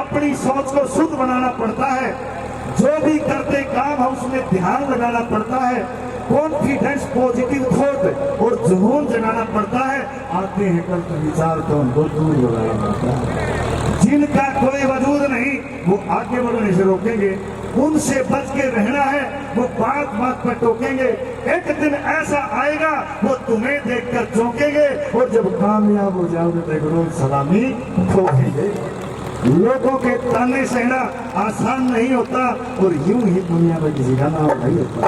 अपनी सोच को शुद्ध बनाना पड़ता है, जो भी करते काम है उसमें ध्यान लगाना पड़ता है, कॉन्फिडेंस, पॉजिटिव थॉट और जुनून जगाना पड़ता है। आते हैं कल के विचार तो उनको दूर लगाना पड़ता है। जिनका कोई वजूद नहीं वो आगे बढ़ने से रोकेंगे, उनसे बच के रहना है, वो बात बात पर टोकेंगे। एक दिन ऐसा आएगा वो तुम्हें देखकर चौंकेंगे, और जब कामयाब हो जाओगे तो रोज सलामी ठोकेंगे। लोगों के ताने सहना आसान नहीं होता, और यूं ही दुनिया में किसी का नाम नहीं होता।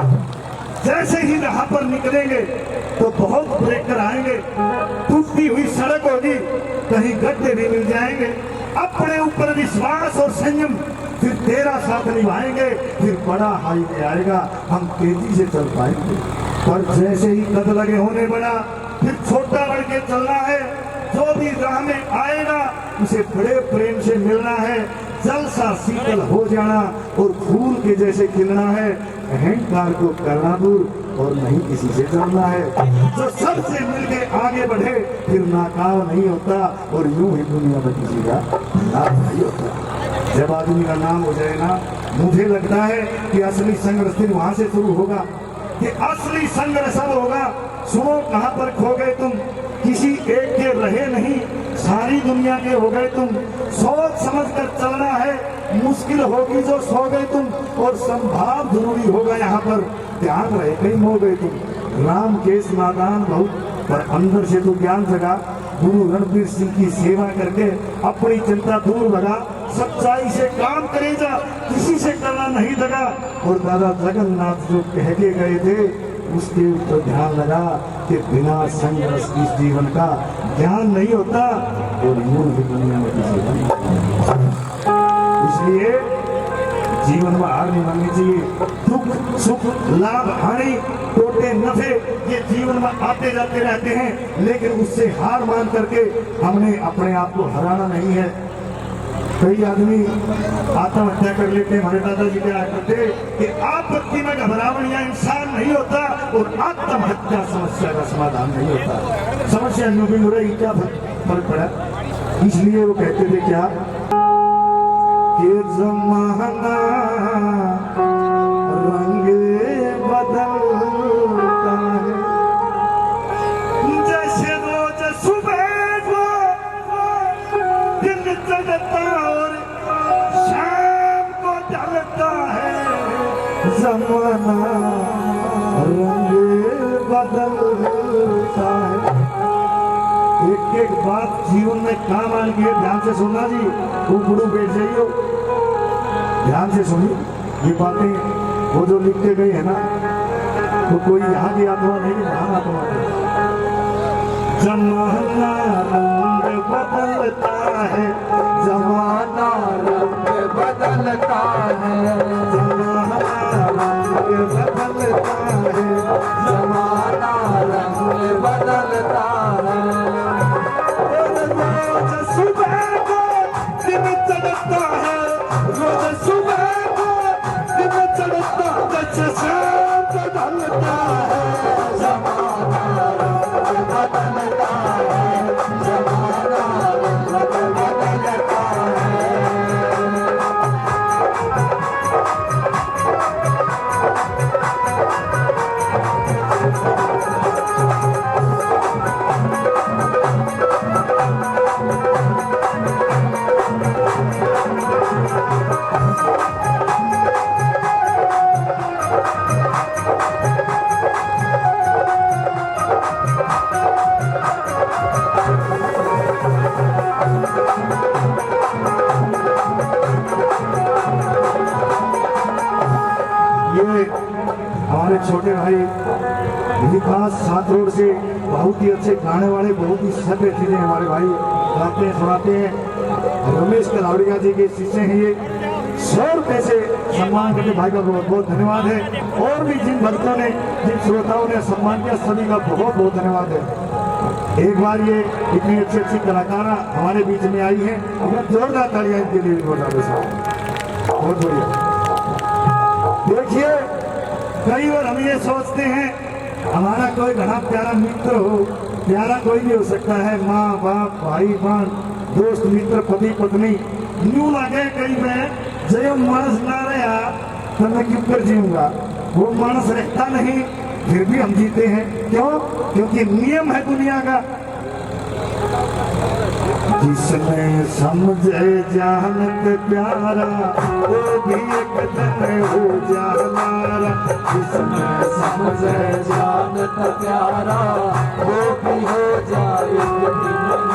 जैसे ही राह पर निकलेंगे तो बहुत ब्रेकर आएंगे, टूटी हुई सड़क होगी, कहीं गड्ढे भी मिल जाएंगे। अपने ऊपर विश्वास और संयम फिर तेरा साथ निभाएंगे, फिर बड़ा हाईवे आएगा, हम तेजी से चल पाएंगे। पर जैसे ही कद लगे होने बड़ा, फिर छोटा बढ़ के चलना है। जो भी राह में आएगा उसे बड़े प्रेम से मिलना है, जल सा शीतल हो जाना और फूल के जैसे खिलना है। अहंकार को करना दूर और नहीं किसी से डरना है। जो सबसे मिलके आगे बढ़े फिर नाकाम नहीं होता, और यूं ही दुनिया में किसी का नाम नहीं होता। जब आदमी का नाम हो जाए ना, मुझे लगता है कि असली संघर्ष फिर वहां से शुरू होगा, कि असली संघर्ष अब होगा। सुनो कहां पर खो गए तुम, किसी एक के रहे नहीं, सारी दुनिया के हो गए तुम। सोच समझ कर चलना है, मुश्किल होगी जो सो गए तुम, और संभाव जरूरी होगा यहाँ पर, ध्यान रहे कहीं हो गए तुम। राम केस नादान बहुत, पर अंदर से तो ज्ञान जगा। गुरु रणबीर सिंह की सेवा करके अपनी चिंता दूर भगा, सच्चाई से काम करेगा, किसी से करना नहीं दगा। और दादा जगन्नाथ जो कह के गए थे उसके ऊपर ध्यान लगा कि बिना संघर्ष इस जीवन का ज्ञान नहीं होता, और यूं ही दुनिया में जीवन। इसलिए जीवन में हार नहीं माननी चाहिए। दुख सुख लाभ हानि टोटे नफे ये जीवन में आते जाते रहते हैं, लेकिन उससे हार मान करके हमने अपने आप को हराना नहीं है। कई आदमी आत्महत्या कर लेते हैं। हमारे दादाजी क्या करते कि आपत्ति में घबरावनिया इंसान नहीं होता, और आत्महत्या समस्या का समाधान नहीं होता। समस्या यूं भी हो रही, क्या फर्क पड़ा? इसलिए वो कहते थे क्या कि ज़माना रंग बदलता है, जैसे रोज सुबह को दिन चढ़ता और शाम को ढलता है। ज़माना रंग बदलता है। एक एक बात जीवन में काम आ गई, ध्यान से सुनना जी। ऊपरू बैठ जाइयो, ध्यान से सुनिए ये बातें। वो जो लिख के गई है ना, तो कोई यहाँ की आत्मा नहीं, वहां आत्मा है। जमाना रंग बदलता है, जमाना रंग बदलता है, जमाना रंग बदलता है, जमाना रंग बदलता है। रोज सुबह को दिन चढ़ता है, रोज सुबह को दिन चढ़ता, जैसे शाम को ढलता है। जमाना रंग बदलता है, जमाना रंग बदलता है। हमारे छोटे भाई विकास सात रोड से बहुत ही अच्छे गाने वाले, बहुत ही सभ्य चीजें हमारे भाई गाते हैं सुनाते हैं। रमेश कलावड़िया जी के शिष्य हैं ये। 100 रुपए से सम्मान करके भाई का बहुत बहुत धन्यवाद है। और भी जिन भक्तों ने, जिन श्रोताओं ने सम्मान किया, सभी का बहुत बहुत धन्यवाद है। एक बार ये इतनी अच्छी अच्छी कलाकार हमारे बीच में आई है, अपना जोरदार तालियां इनके लिए बहुत बढ़िया। देखिए कई बार हम ये सोचते हैं हमारा कोई बड़ा प्यारा मित्र हो, प्यारा कोई भी हो सकता है, माँ बाप भाई बहन दोस्त मित्र पति पत्नी, न्यू लगे कई में जो मानस ना रहा तो मैं क्यों कर जीऊंगा। वो मानस रहता नहीं फिर भी हम जीते हैं। क्यों? क्योंकि नियम है दुनिया का। जिसने समझे जानत प्यारा वो भी एक दिन हो जाना। जिसने समझे जानत प्यारा वो भी हो जाए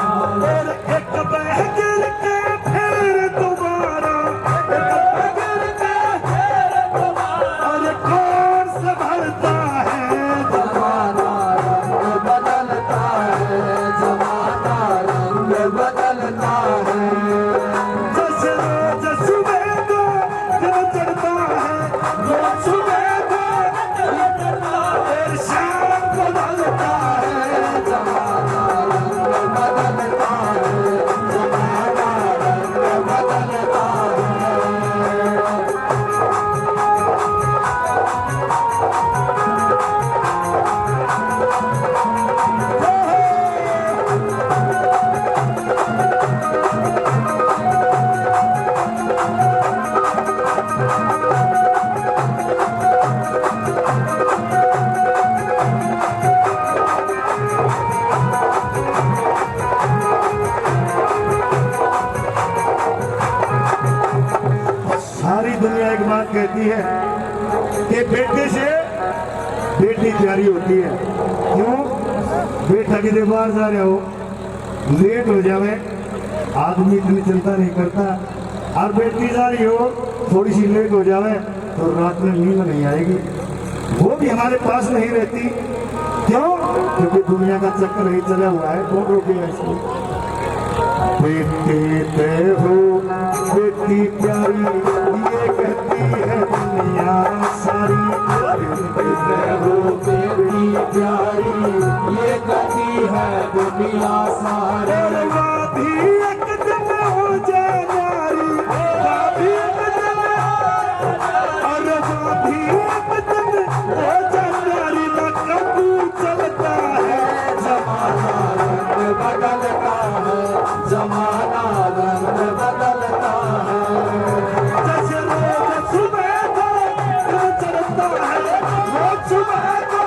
और एक बह गिर के फिर दोबारा, एक बह गिर के फिर दोबारा। और कौन संभलता है जमाना रंग बदलता है, जमाना रंग बदलता है। जैसे रोज सुबह को जब चढ़ता है, रोज सुबह को जब चढ़ता है, और शाम को ढलता है। जमाना रंग बदलता है, जमाना रंग बदलता है। सारी दुनिया एक बात कहती है कि बेटे से बेटी प्यारी होती है। क्यों? बेटा की बाहर जा रहे हो, लेट हो जावे, आदमी इतनी चिंता नहीं करता। और बेटी जा रही हो, थोड़ी सी लेट हो जावे तो रात में नींद नहीं आएगी। वो भी हमारे पास नहीं रहती। क्यों? क्योंकि दुनिया का चक्कर ही चला हुआ है। कौन रोकेगा इसको? बेटी ते हो बेटी प्यारी ये कहती है दुनिया सारी। बेटी ते हो बेटी प्यारी ये कहती है दुनिया सारी। और माँ भी एक दिन हो जाए नारी, माँ भी एक दिन, और माँ भी एक दिन हो जाए नारी। ना कबू चलता है जमाना रंग बदलता है, जमाना रंग बदलता है। जैसे रोज सुबह को जब चढ़ता है, रोज सुबह को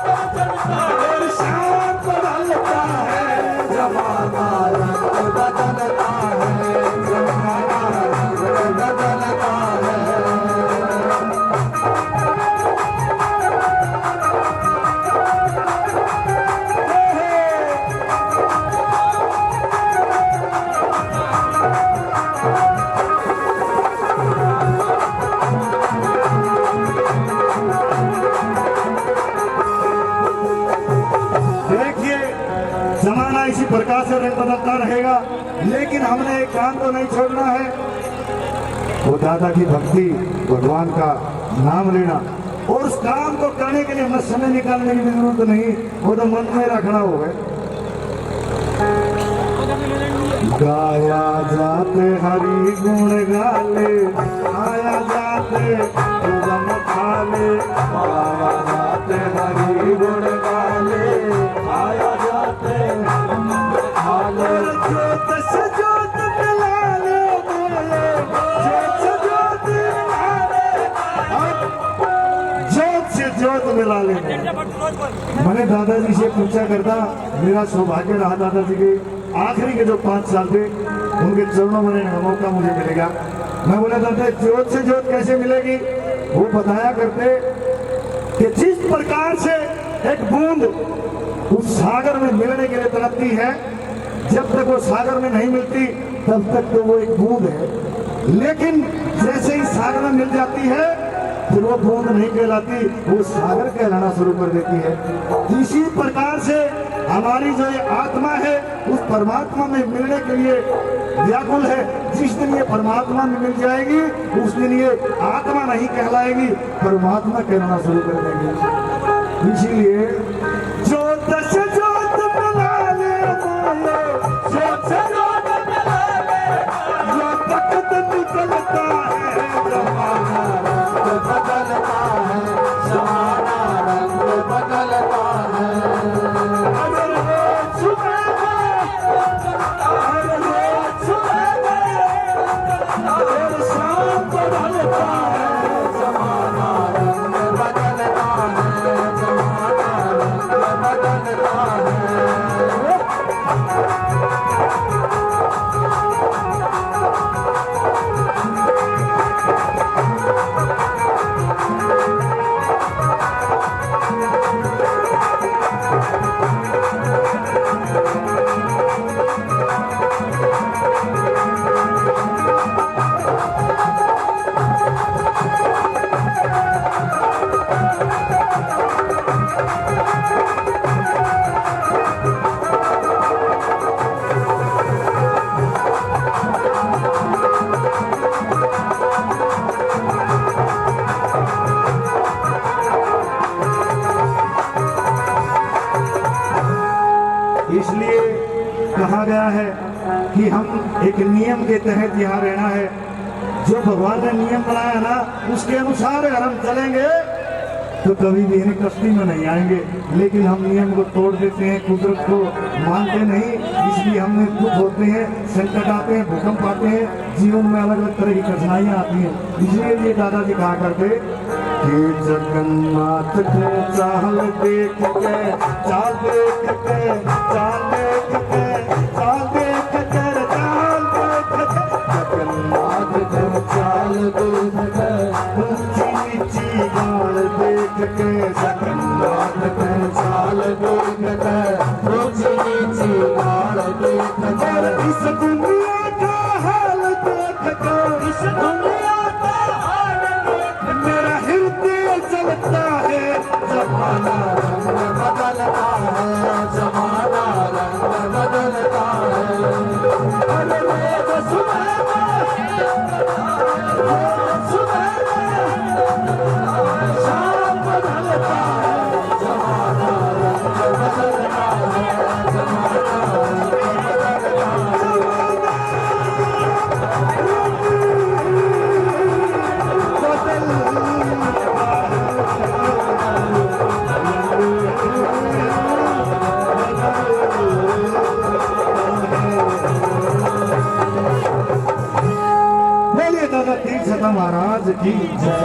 जब चढ़ता है, और शाम को ढलता है। जमाना रंग बदलता है, जमाना रंग बदलता है। देखिए जमाना इसी प्रकार से रंग बदलता रहेगा, लेकिन हमने एक काम तो नहीं छोड़ना है। वो दादा की भक्ति, भगवान का नाम लेना, और उस काम को करने के लिए हमें समय निकालने की जरूरत नहीं, वो तो मन में रखना होगा। गाया जाते हरि गुण गाले, आया जाते गम खाले। आया जाते हरि गुण गाले, आया जाते खाले। और जोत से जोत मिला ले बोले, जोत से जोत मिला ले, जोत से जोत मिला ले। मैंने दादाजी से पूछा करता, मेरा सौभाग्य रहा दादाजी के आखिरी के जो 5 साल थे उनके चरणों में रहने का मौका मुझे मिलेगा। मैं बोला दादा जोत से जोत कैसे मिलेगी? वो बताया करते कि जिस प्रकार से एक बूंद उस सागर में मिलने के लिए तड़पती है, जब तक वो सागर में नहीं मिलती तब तक तो वो एक बूंद है। लेकिन जैसे ही सागर में मिल जाती है फिर वो बूंद नहीं कहलाती, वो सागर कहलाना शुरू कर देती है। इसी प्रकार से हमारी जो ये आत्मा है उस परमात्मा में मिलने के लिए व्याकुल है। जिस दिन ये परमात्मा में मिल जाएगी उस दिन ये आत्मा नहीं कहलाएगी, परमात्मा कहलाना शुरू कर देंगे। इसीलिए जोत से जोत मिला ले बोले, जोत से जोत मिला ले, जो तकत निकलता है जमाना रंग बदलता है, जमाना रंग बदलता है। अगर रोज सुबह को, अगर रोज सुबह को एक नियम के तहत यहाँ रहना है। जो भगवान ने नियम बनाया ना उसके अनुसार अगर हम चलेंगे तो कभी भी इन्हें कश्ती में नहीं आएंगे। लेकिन हम नियम को तोड़ देते हैं, कुदरत को मानते नहीं, इसलिए हमें दुख होते हैं, संकट आते हैं, भूकंप आते हैं, जीवन में अलग अलग तरह की कठिनाइयाँ आती हैं। इसलिए ये दादाजी कहा करते कि जगन्नाथ के चाल देख के, चाल देख के, चाल देख के, चाल देख कर, चाल देख के, जगन्नाथ के चाल देख के, ऊंची नीची गाल देख के, जगन्नाथ के चाल देख के, ऊंची नीची गाल देख के, और इस दुनिया का हाल देख के, इस दुनिया का हाल देख के, मेरा हृदय जलता है। जमाना रंग बदलता है, जमाना रंग बदलता है। अरे मेरे सुबह शाम बदलता है, जमाना रंग बदलता है, जमाना रंग बदलता है। बोलिए दादा तीर छता महाराज की जय।